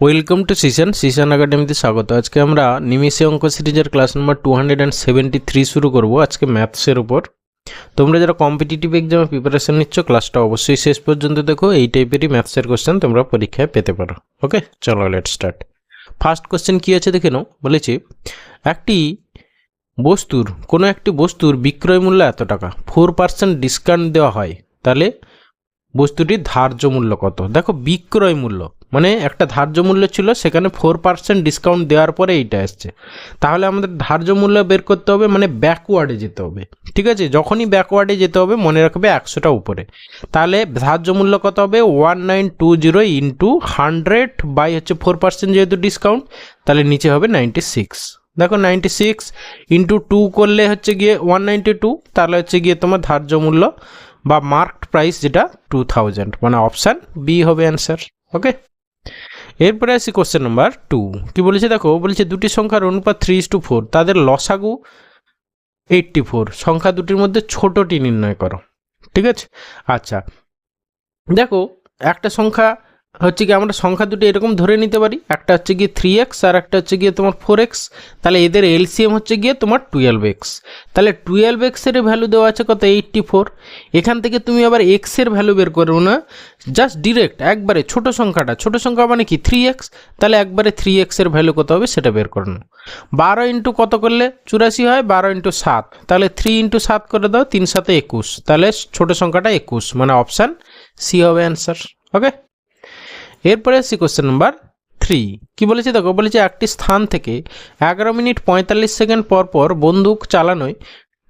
Welcome to সিশন একাডেমিতে স্বাগত। আজকে আমরা নিমিষে অঙ্ক সিরিজের ক্লাস নাম্বার 273 শুরু করব আজকে ম্যাথসের উপর। তোমরা যারা কম্পিটিটিভ এক্সামে প্রিপারেশন নিচ্ছ ক্লাসটা অবশ্যই শেষ পর্যন্ত দেখো, এই টাইপেরই ম্যাথসের কোশ্চেন তোমরা পরীক্ষায় পেতে পারো। ওকে, চলো লেট স্টার্ট। ফার্স্ট কোশ্চেন কি আছে দেখে নাও। বলেছি কোনো একটি বস্তুর বিক্রয় মূল্য এত টাকা, 4% ডিসকাউন্ট দেওয়া হয়, তাহলে বস্তুটির ধার্য মূল্য কত? দেখো, বিক্রয় মূল্য মানে একটা ধার্য মূল্য ছিল, সেখানে 4% ডিসকাউন্ট দেওয়ার পরে এইটা আসছে, তাহলে আমাদের ধার্য মূল্য বের করতে হবে, মানে ব্যাকওয়ার্ডে যেতে হবে। ঠিক আছে, যখনই ব্যাকওয়ার্ডে যেতে হবে মনে রাখবে 100টা উপরে। তাহলে ধার্য মূল্য কত হবে? 1920 ইন্টু 100 বাই 4% যেহেতু ডিসকাউন্ট, তাহলে নিচে হবে 96। দেখো 96 ইন্টু 2 করলে গিয়ে 192, তাহলে তোমার ধার্য মূল্য বা মার্কড প্রাইস যেটা 2000, মানে অপশান বি হবে অ্যান্সার। ওকে, এরপরে আসি কোশ্চেন নাম্বার 2। কি বলেছে দেখো, বলেছে দুটি সংখ্যার অনুপাত 3:4, তাদের লসাগু 84, সংখ্যা দুটির মধ্যে ছোটটি নির্ণয় করো। ঠিক আছে, আচ্ছা দেখো একটা সংখ্যা আমরা সংখ্যা দুটো এরকম ধরে নিতে পারি, একটা গিয়ে 3x আর একটা গিয়ে তোমার 4x, তাহলে এদের এলসিএম গিয়ে তোমার 12x। তাহলে 12x এর ভ্যালু দেওয়া আছে কত? 84। এখান থেকে তুমি আবার x এর ভ্যালু বের করো না, জাস্ট ডিরেক্ট একবারে ছোট সংখ্যা মানে কি 3x, তাহলে একবারে 3x এর ভ্যালু কত হবে সেটা বের করে নাও। 12 ইন্টু কত করলে 84 হয়? 12 ইন্টু 7, তাহলে 3 ইন্টু 7 করে দাও, 3 7 21, তাহলে ছোট সংখ্যাটা 21, মানে অপশান সি হবে অ্যান্সার। ওকে, এরপরে আসছি কোশ্চেন নাম্বার 3। কি বলেছে দেখো, বলেছে একটি স্থান থেকে 11 মিনিট 45 সেকেন্ড পর পর বন্দুক চালানোয়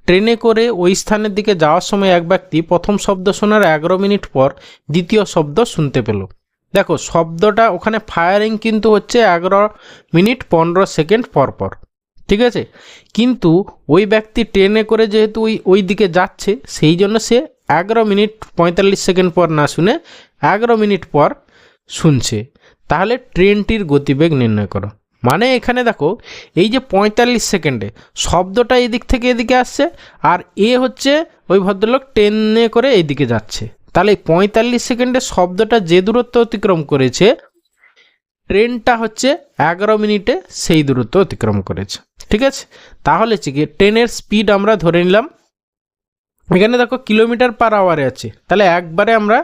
ট্রেনে করে ওই স্থানের দিকে যাওয়ার সময় এক ব্যক্তি প্রথম শব্দ শোনার 11 মিনিট পর দ্বিতীয় শব্দ শুনতে পেল। দেখো শব্দটা ওখানে ফায়ারিং কিন্তু 11 মিনিট 15 সেকেন্ড পর পর। ঠিক আছে, কিন্তু ওই ব্যক্তি ট্রেনে করে যেহেতু ওই দিকে যাচ্ছে, সেই জন্য সে 11 মিনিট 45 সেকেন্ড পর না শুনে 11 মিনিট পর শুনছে। তাহলে ট্রেনটির গতিবেগ নির্ণয় করো। মানে এখানে দেখো এই যে 45 সেকেন্ডে শব্দটা এদিক থেকে এদিকে আসছে, আর ওই ভদ্রলোক ট্রেনে করে এইদিকে যাচ্ছে, তাহলে 45 সেকেন্ডে শব্দটা যে দূরত্ব অতিক্রম করেছে, ট্রেনটা 11 মিনিটে সেই দূরত্ব অতিক্রম করেছে। ঠিক আছে, তাহলে কি ট্রেনের স্পিড আমরা ধরে নিলাম, এখানে দেখো কিলোমিটার পার আওয়ারে আছে, তাহলে একবারে আমরা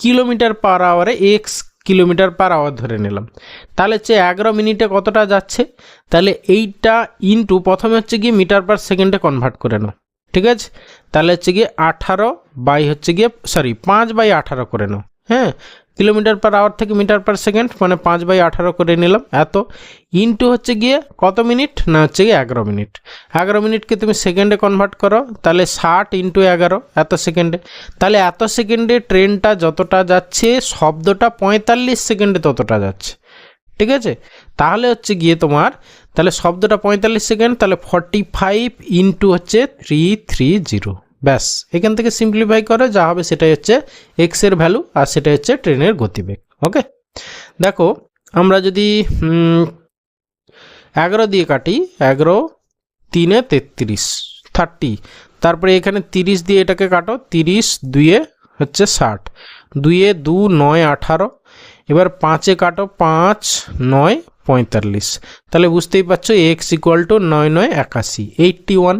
কিলোমিটার পার আওয়ারে এক্স কিলোমিটার পার আওয়ার ধরে নিলাম। তাহলে 11 মিনিটে কতটা যাচ্ছে, তাহলে এইটা ইন্টু প্রথমে গিয়ে মিটার পার সেকেন্ডে কনভার্ট করে নাও। ঠিক আছে, তাহলে গিয়ে 18 বাই 5/18 করে নাও। হ্যাঁ, কিলোমিটার পার আওয়ার থেকে মিটার পার সেকেন্ড, মানে 5/18 করে নিলাম এত, ইন্টু গিয়ে কত মিনিট না 11 মিনিট। 11 মিনিটকে তুমি সেকেন্ডে কনভার্ট করো, তাহলে 60 ইন্টু 11 এত সেকেন্ডে। তাহলে এত সেকেন্ডে ট্রেনটা যতটা যাচ্ছে, শব্দটা 45 সেকেন্ডে ততটা যাচ্ছে। ঠিক আছে, তাহলে গিয়ে তোমার তাহলে শব্দটা 45 সেকেন্ড, তাহলে 45 ইন্টু 330। ব্যাস, এখান থেকে সিম্পলিফাই করে যা হবে সেটাই এক্স এর ভ্যালু, আর সেটা ট্রেনের গতিবেগ। ওকে, দেখো আমরা যদি 11 দিয়ে কাটি, 11 3 33 30, তারপরে এখানে 30 দিয়ে এটাকে কাটো, 30 2 60, 2 2 9 18, এবার 5 কাটো, 5 9 45, তাহলে বুঝতেই পারছো এক্স ইকুয়াল টু 9 9 81 81,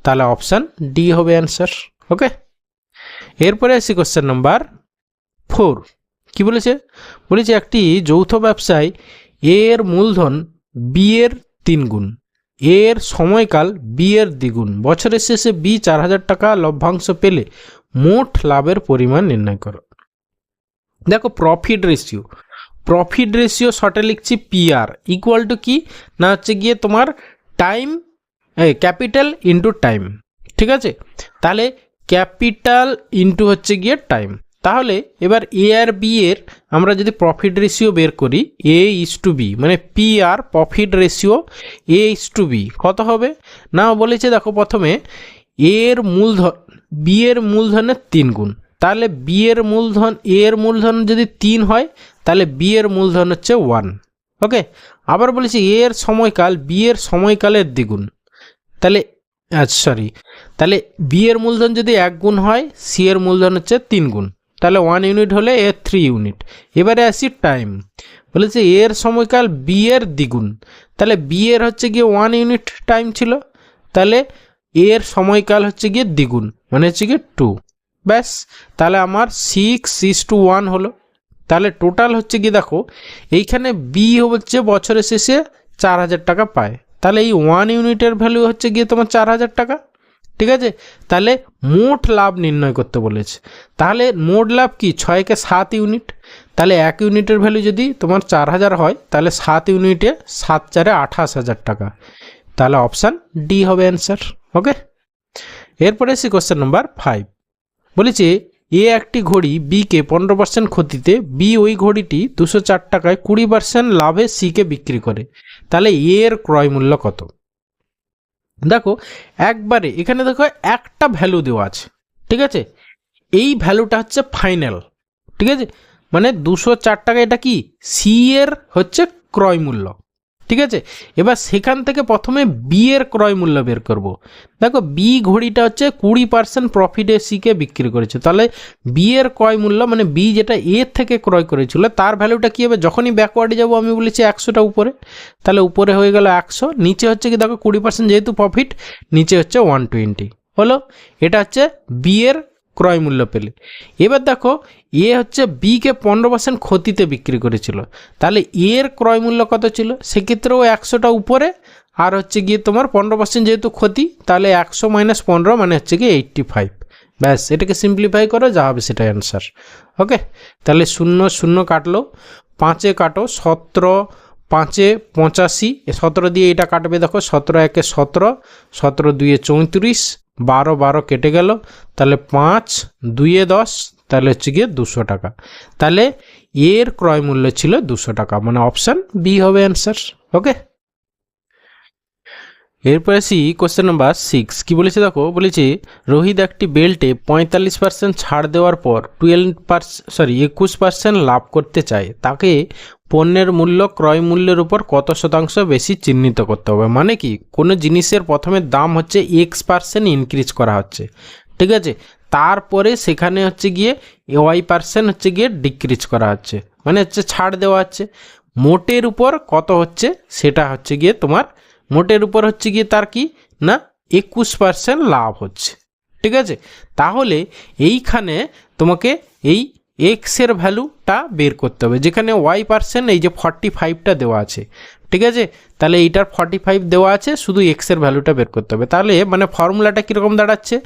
তাহলে অপশান ডি হবে অ্যান্সার। ওকে, এরপরে আসি কোশ্চেন নাম্বার 4। কি বলেছে, একটি যৌথ ব্যবসায় এর মূলধন বি এর 3 গুণ, এর সময়কাল বি এর দ্বিগুণ, বছরের শেষে বি 4000 টাকা লভ্যাংশ পেলে মোট লাভের পরিমাণ নির্ণয় করো। দেখো প্রফিট রেশিও শর্টে লিখছি পিআর ইকুয়াল টু কি না গিয়ে তোমার টাইম, ক্যাপিটাল ইন্টু টাইম। ঠিক আছে, তাহলে ক্যাপিটাল ইন্টু গিয়ে টাইম। তাহলে এবার এ আর বি এর আমরা যদি প্রফিট রেশিও বের করি, এ ইস টু বি, মানে পি আর profit ratio a is to b কত হবে না বলেছে। দেখো প্রথমে এর মূলধন বি এর মূলধনের 3 গুণ, তাহলে বি এর মূলধন এ এর মূলধন যদি 3 হয়, তাহলে বি এর মূলধন 1। ওকে, আবার বলেছি এ এর সময়কাল বি এর সময়কালের দ্বিগুণ, তাহলে তাহলে বি এর মূলধন যদি 1 গুণ হয়, সি এর মূলধন 3 গুণ, তাহলে 1 ইউনিট হলে এর 3 ইউনিট। এবারে আসি টাইম, বলেছে এর সময়কাল বি এর দ্বিগুণ, তাহলে বি এর হচ্ছে গিয়ে 1 ইউনিট টাইম ছিল, তাহলে এর সময়কাল হচ্ছে গিয়ে দ্বিগুণ মানে হচ্ছে গিয়ে 2। ব্যাস, তাহলে আমার 6:1 হলো। তাহলে টোটাল হচ্ছে গিয়ে দেখো এইখানে বি হচ্ছে বছরের শেষে 4000 টাকা পায়, তাহলে এই 1 ইউনিটের ভ্যালু হচ্ছে গিয়ে তোমার 4000 টাকা। ঠিক আছে, তাহলে মোট লাভ নির্ণয় করতে বলেছে, তাহলে মোট লাভ কি 6 × 7 ইউনিট, তাহলে 1 ইউনিটের ভ্যালু যদি তোমার 4000 হয় তাহলে 7 ইউনিটে 7 × 4 = 28000 টাকা, তাহলে অপশান ডি হবে অ্যান্সার। ওকে, এরপরে এসে কোশ্চেন নাম্বার 5, বলেছে এ একটি ঘড়ি বিকে 15% ক্ষতিতে বি ওই ঘড়িটি 204 টাকায় 20% লাভে সিকে বিক্রি করে, তাহলে এর ক্রয় মূল্য কত? দেখো একবারে এখানে দেখো একটা ভ্যালু দেওয়া আছে, ঠিক আছে, এই ভ্যালুটা হচ্ছে ফাইনাল, ঠিক আছে, মানে 204 টাকা এটা কি সি এর হচ্ছে ক্রয় মূল্য। ঠিক আছে, এবার সেখান থেকে প্রথমে বি এর ক্রয় মূল্য বের করব। দেখো বি ঘড়িটা হচ্ছে 20% প্রফিটে সিকে বিক্রি করেছে, তাহলে বি এর ক্রয় মূল্য মানে বি যেটা এ থেকে ক্রয় করেছিল তার ভ্যালুটা কী হবে, যখনই ব্যাকওয়ার্ডে যাব আমি বলেছি 100টা উপরে, তাহলে উপরে হয়ে গেল 100, নিচে হচ্ছে কি দেখো 20% যেহেতু প্রফিট, নিচে হচ্ছে 120 হলো, এটা হচ্ছে বি এর ক্রয় মূল্য পেলে। এবার দেখো এ হচ্ছে বিকে 15% ক্ষতিতে বিক্রি করেছিল, তাহলে এর ক্রয় মূল্য কত ছিল, সেক্ষেত্রেও 100টা উপরে, আর হচ্ছে গিয়ে তোমার 15% যেহেতু ক্ষতি, তাহলে 100 - 15 মানে হচ্ছে গিয়ে 85। ব্যাস, এটাকে সিম্পলিফাই করো, যা হবে সেটাই অ্যান্সার। ওকে, তাহলে 0 0 কাটলো, 5-এ কাটো 17, 5-এ 85, 17 দিয়ে এটা কাটবে, দেখো 17 × 1 = 17, 17 × 2 = 34, 12 12 কেটে গেল, তাহলে 5 2 × 10, তাহলে হচ্ছে গিয়ে 200 টাকা, তাহলে এর ক্রয় মূল্য ছিল 200 টাকা, মানে অপশান বি হবে অ্যান্সার। ওকে, এরপর আসি কোশ্চেন নাম্বার 6, কি বলেছে দেখো, বলেছে রোহিত একটি বেল্টে 45% ছাড় দেওয়ার পর 21% লাভ করতে চায়, তাকে পণ্যের মূল্য ক্রয় মূল্যের উপর কত শতাংশ বেশি চিহ্নিত করতে হবে, মানে কি কোনো জিনিসের প্রথমে দাম হচ্ছে X% ইনক্রিজ করা হচ্ছে, ঠিক আছে, তারপরে সেখানে হচ্ছে গিয়ে Y% হচ্ছে গিয়ে ডিক্রিজ করা হচ্ছে, মানে হচ্ছে ছাড় দেওয়া হচ্ছে, মোটের উপর কত হচ্ছে সেটা হচ্ছে গিয়ে তোমার মোটের উপর হচ্ছে গিয়ে তার কি না 21% লাভ হচ্ছে, ঠিক আছে, তাহলে এইখানে তোমাকে এই এক্সের ভ্যালুটা বের করতে হবে, যেখানে Y% এই যে 45টা দেওয়া আছে, ঠিক আছে, তাহলে এইটার 45 দেওয়া আছে, শুধু এক্সের ভ্যালুটা বের করতে হবে, তাহলে মানে ফর্মুলাটা কীরকম দাঁড়াচ্ছে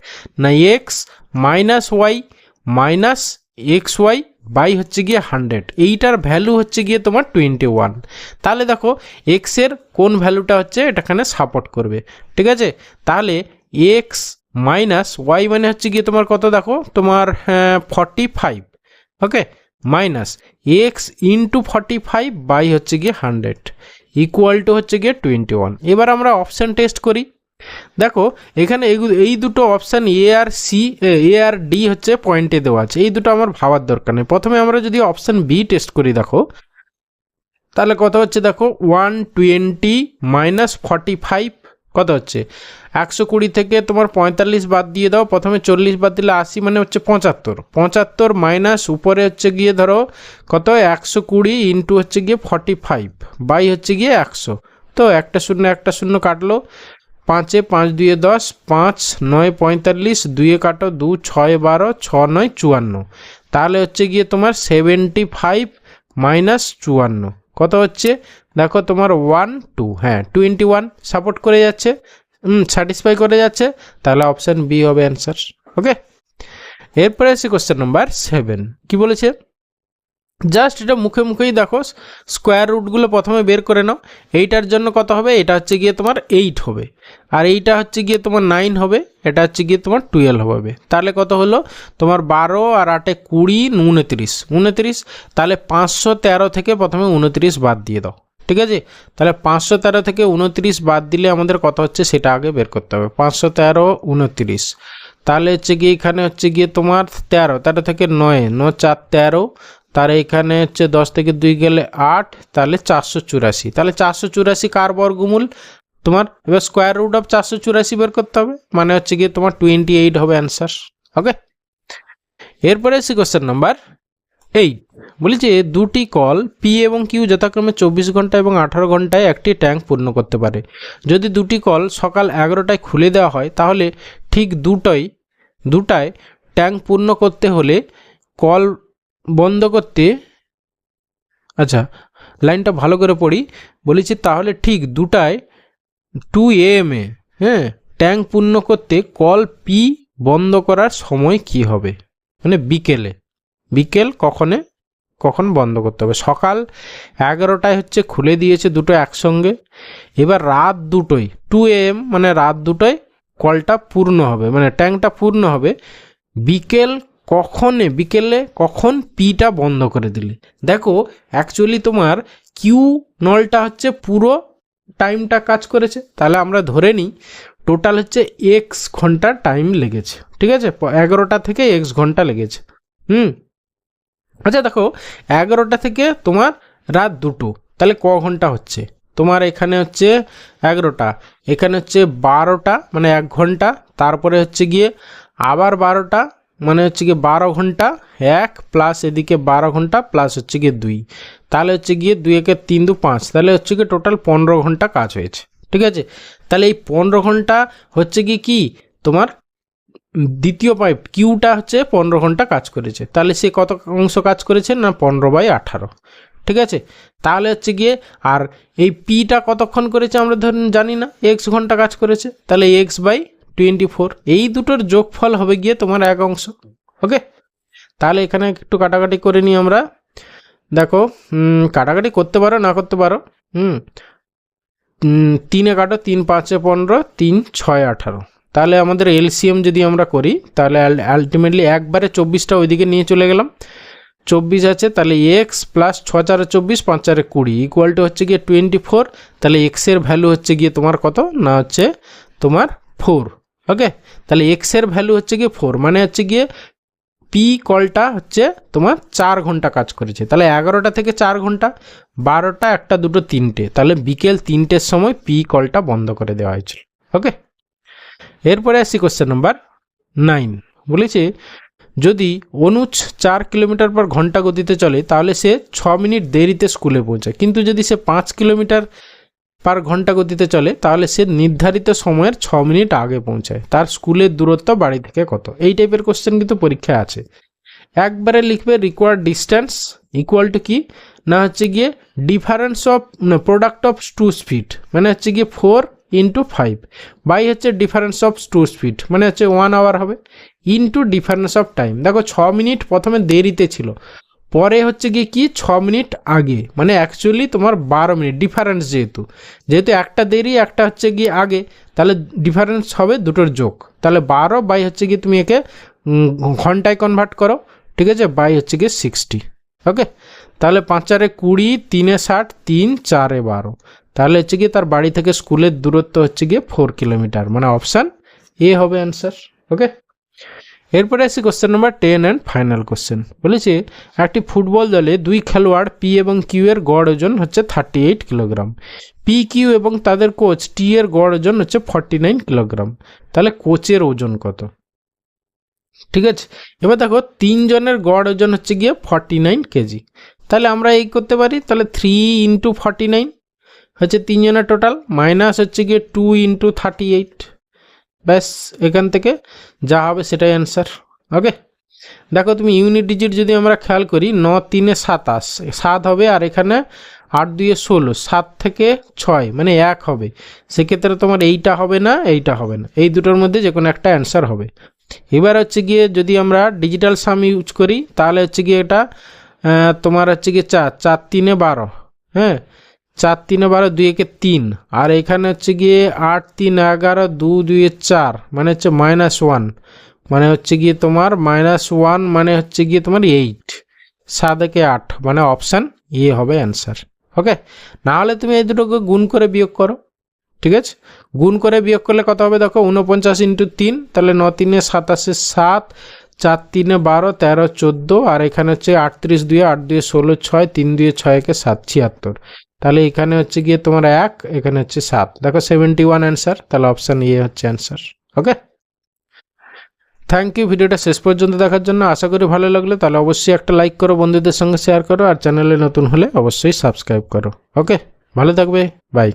না x minus y minus x y by হচ্ছে গিয়ে 100, এইটার ভ্যালু হচ্ছে গিয়ে তোমার 21, তাহলে দেখো এক্সের কোন ভ্যালুটা হচ্ছে এটাখানে সাপোর্ট করবে, ঠিক আছে, তাহলে এক্স মাইনাস ওয়াই মানে হচ্ছে গিয়ে তোমার কত দেখো তোমার 45, ওকে, মাইনাস এক্স ইন্টু 45 বাই হচ্ছে গিয়ে 100 ইকুয়াল টু হচ্ছে গিয়ে 21। এবার আমরা অপশান টেস্ট করি, দেখো এখানে এই দুটো অপশান এ আর সি এ আর ডি হচ্ছে পয়েন্টে দেওয়া আছে, এই দুটো আমার ভাবার দরকার নেই, প্রথমে আমরা যদি অপশান বি টেস্ট করি দেখো তাহলে কত হচ্ছে দেখো 120 মাইনাস 45 কত হচ্ছে 120 থেকে তোমার 45 বাদ দিয়ে দাও, প্রথমে 40 বাদ দিলে 80 মানে হচ্ছে 75 মাইনাস উপরে হচ্ছে গিয়ে ধরো কত 120 ইন্টু হচ্ছে গিয়ে 45 বাই হচ্ছে গিয়ে 100, তো একটা শূন্য কাটলো, 5-এ 5 2 × 10, 5 9 45, 2-এ কাটো 2 6 12, 6 9 54, তাহলে হচ্ছে গিয়ে তোমার 75 মাইনাস 54 কত হচ্ছে দেখো তোমার 1 2, হ্যাঁ 21 সাপোর্ট করে যাচ্ছে, স্যাটিসফাই করে যাচ্ছে, তাহলে অপশান বি হবে অ্যান্সার। ওকে, এরপরে আছে কোশ্চেন নাম্বার 7, কি বলেছে জাস্ট এটা মুখেই দেখো স্কোয়ার রুটগুলো প্রথমে বের করে নাও, এইটার জন্য কত হবে, এটা হচ্ছে গিয়ে তোমার 8 হবে, আর এইটা হচ্ছে গিয়ে তোমার 9 হবে, এটা হচ্ছে গিয়ে তোমার 12 হবে, তাহলে কত হলো তোমার 12 আর 8 20 29, তাহলে 513 থেকে প্রথমে 29 বাদ দিয়ে দাও, ঠিক আছে, তাহলে 513 থেকে 29 বাদ দিলে আমাদের কত হচ্ছে সেটা আগে বের করতে হবে, 513 29, তাহলে হচ্ছে গিয়ে এখানে হচ্ছে গিয়ে তোমার 13 থেকে 9 9 4 13, তার এখানে হচ্ছে 10 থেকে 2 গেলে 8, তাহলে 484, তাহলে 484 কার বর্গমূল তোমার, এবার স্কোয়ার রুট অফ 484 বের করতে হবে, মানে হচ্ছে গিয়ে তোমার 28 হবে অ্যান্সার। ওকে, এরপরে এসে কোশ্চেন নাম্বার 8, বলেছে দুটি কল পি এবং কিউ যথাক্রমে 24 ঘন্টা এবং 18 ঘন্টায় একটি ট্যাঙ্ক পূর্ণ করতে পারে। যদি দুটি কল সকাল 11টায় খুলে দেওয়া হয় তাহলে ঠিক দুটায় ট্যাঙ্ক পূর্ণ করতে হলে কল বন্ধ করতে, আচ্ছা লাইনটা ভালো করে পড়ি, বলেছি তাহলে ঠিক 2 AM হ্যাঁ ট্যাঙ্ক পূর্ণ করতে কল পি বন্ধ করার সময় কি হবে, মানে বিকেল কখন বন্ধ করতে হবে। সকাল 11টায় হচ্ছে খুলে দিয়েছে দুটো একসঙ্গে, এবার রাত 2 AM মানে রাত 2টায় কলটা পূর্ণ হবে, মানে ট্যাঙ্কটা পূর্ণ হবে। বিকেলে কখন পিটা বন্ধ করে দিলে। দেখো অ্যাকচুয়ালি তোমার কিউ নলটা হচ্ছে পুরো টাইমটা কাজ করেছে, তাহলে আমরা ধরে নিই টোটাল হচ্ছে এক্স ঘন্টা টাইম লেগেছে, ঠিক আছে, 11টা থেকে এক্স ঘন্টা লেগেছে। আচ্ছা দেখো 11টা থেকে তোমার রাত 2, তাহলে ক ঘন্টা হচ্ছে, তোমার এখানে হচ্ছে 11টা, এখানে হচ্ছে 12টা মানে 1 ঘন্টা, তারপরে হচ্ছে গিয়ে আবার 12টা মানে হচ্ছে গিয়ে 12 ঘন্টা, 1 প্লাস এদিকে 12 ঘন্টা প্লাস হচ্ছে গিয়ে 2, তাহলে হচ্ছে গিয়ে 2 একে 3 2 5, তাহলে হচ্ছে গিয়ে টোটাল 15 ঘন্টা কাজ হয়েছে, ঠিক আছে। তাহলে এই 15 ঘন্টা হচ্ছে গিয়ে কি তোমার দ্বিতীয় পাইপ কিউটা হচ্ছে 15 ঘন্টা কাজ করেছে, তাহলে সে কত অংশ কাজ করেছে না 15/18, ঠিক আছে। তাহলে হচ্ছে গিয়ে আর এই পিটা কতক্ষণ করেছে আমরা ধরুন জানি না, এক্স ঘন্টা কাজ করেছে, তাহলে x/24, এই দুটোর যোগফল হবে গিয়ে তোমার 1 অংশ। ওকে, তাহলে এখানে একটু কাটাকাটি করে নিই আমরা। দেখো কাটাকাটি করতে পারো না করতে পারো, 3 এ কাটো, 3 5 15, 3 6 18, তাহলে আমাদের এলসিএম যদি আমরা করি তাহলে আলটিমেটলি একবারে 24টা ওইদিকে নিয়ে চলে গেলাম, 24 আছে, তাহলে এক্স প্লাস 6 4 24 5 4 20 ইকুয়াল টু হচ্ছে গিয়ে 24, তাহলে এক্সের ভ্যালু হচ্ছে গিয়ে তোমার কত না হচ্ছে তোমার 4। ওকে, তাহলে এক্সের ভ্যালু হচ্ছে গিয়ে 4, মানে হচ্ছে গিয়ে পি কলটা হচ্ছে তোমার 4 ঘন্টা কাজ করেছে, তাহলে 11টা থেকে 4 ঘন্টা, 12টা 1টা 2টো 3টে, তাহলে বিকেল 3টের সময় পি কলটা বন্ধ করে দেওয়া হয়েছিল। ওকে, এরপরে আসি কোশ্চেন নাম্বার 9, বলেছে যদি অনুজ 4 কিলোমিটার পর ঘন্টা গতিতে চলে তাহলে সে 6 মিনিট দেরিতে স্কুলে পৌঁছায়, কিন্তু যদি সে 5 কিলোমিটার পার ঘন্টা গতিতে চলে তাহলে সে নির্ধারিত সময়ের 6 মিনিট আগে পৌঁছায়, তার স্কুলের দূরত্ব বাড়ি থেকে কত। এই টাইপের কোশ্চেন কিন্তু পরীক্ষায় আছে। একবারে লিখবে রিকোয়ার্ড ডিস্টেন্স ইকুয়াল টু কি না হচ্ছে গিয়ে difference of product of 2 speed, মানে হচ্ছে গিয়ে 4 × 5 বাই হচ্ছে ডিফারেন্স অফ 2 স্পিড, মানে হচ্ছে 1 আওয়ার হবে, ইন্টু ডিফারেন্স অফ টাইম। দেখো 6 মিনিট প্রথমে দেরিতে ছিল, পরে হচ্ছে গিয়ে কি 6 মিনিট আগে, মানে অ্যাকচুয়ালি তোমার 12 মিনিট ডিফারেন্স, যেহেতু একটা দেরি একটা হচ্ছে গিয়ে আগে, তাহলে ডিফারেন্স হবে দুটোর যোগ, তাহলে 12 বাই হচ্ছে গিয়ে তুমি একে ঘন্টায় কনভার্ট করো, ঠিক আছে, বাই হচ্ছে গিয়ে 60। ওকে, তাহলে 5 4 20, 3 60, 3 4 12, তাহলে হচ্ছে গিয়ে তার বাড়ি থেকে স্কুলের দূরত্ব হচ্ছে গিয়ে 4 কিলোমিটার, মানে অপশান এ হবে অ্যান্সার। ওকে, এরপরে আসি question number 10 and final question, বলেছে একটি ফুটবল দলে 2 খেলোয়াড় পি এবং কিউ এর গড় ওজন হচ্ছে 38 কিলোগ্রাম, পি কিউ এবং তাদের কোচ টি এর গড় ওজন হচ্ছে 49 কিলোগ্রাম, তাহলে কোচের ওজন কত। ঠিক আছে, এবার দেখো 3 জনের গড় ওজন হচ্ছে গিয়ে 49 কেজি, তাহলে আমরা এই করতে পারি, তাহলে 3 × 49 হচ্ছে 3 জনের টোটাল, মাইনাস হচ্ছে গিয়ে 2 × 38, ব্যাস এখান থেকে যা হবে সেটাই অ্যান্সার। ওকে, দেখো তুমি ইউনিট ডিজিট যদি আমরা খেয়াল করি 9 3 27, 7 হবে, আর এখানে 8 2 16, 7 থেকে 6 মানে 1 হবে, সেক্ষেত্রে তোমার এইটা হবে না এইটা হবে না, এই দুটোর মধ্যে যে কোনো একটা অ্যান্সার হবে। এবার হচ্ছে গিয়ে যদি আমরা ডিজিটাল সাম ইউজ করি তাহলে হচ্ছে গিয়ে এটা তোমার হচ্ছে গিয়ে 4 4 3 12, হ্যাঁ 4 3 12, 2 1 3, আর এখানে হচ্ছে গিয়ে 8 3 11, 2 2 4, মানে হচ্ছে -1, মানে হচ্ছে গিয়ে তোমার -1 মানে হচ্ছে গিয়ে তোমার 8, 7 1 8, মানে অপশান এ হবে অ্যান্সার। ওকে, না হলে তুমি এই দুটোকে গুণ করে বিয়োগ করো, ঠিক আছে, গুণ করে বিয়োগ করলে কত হবে দেখো 49 × 3, তাহলে 9 3 27, 7 4 3 12, 13 14, আর এখানে হচ্ছে 38 2 8 2 16, 6 3 2 6 1 7 76, তাহলে এখানে হচ্ছে গিয়ে তোমার 1, এখানে হচ্ছে 7, দেখো 71 অ্যান্সার, তাহলে অপশান এ হচ্ছে অ্যান্সার। ওকে, থ্যাংক ইউ ভিডিওটা শেষ পর্যন্ত দেখার জন্য। আশা করি ভালো লাগলো, তাহলে অবশ্যই একটা লাইক করো, বন্ধুদের সঙ্গে শেয়ার করো, আর চ্যানেলে নতুন হলে অবশ্যই সাবস্ক্রাইব করো। ওকে, ভালো থাকবে, বাই।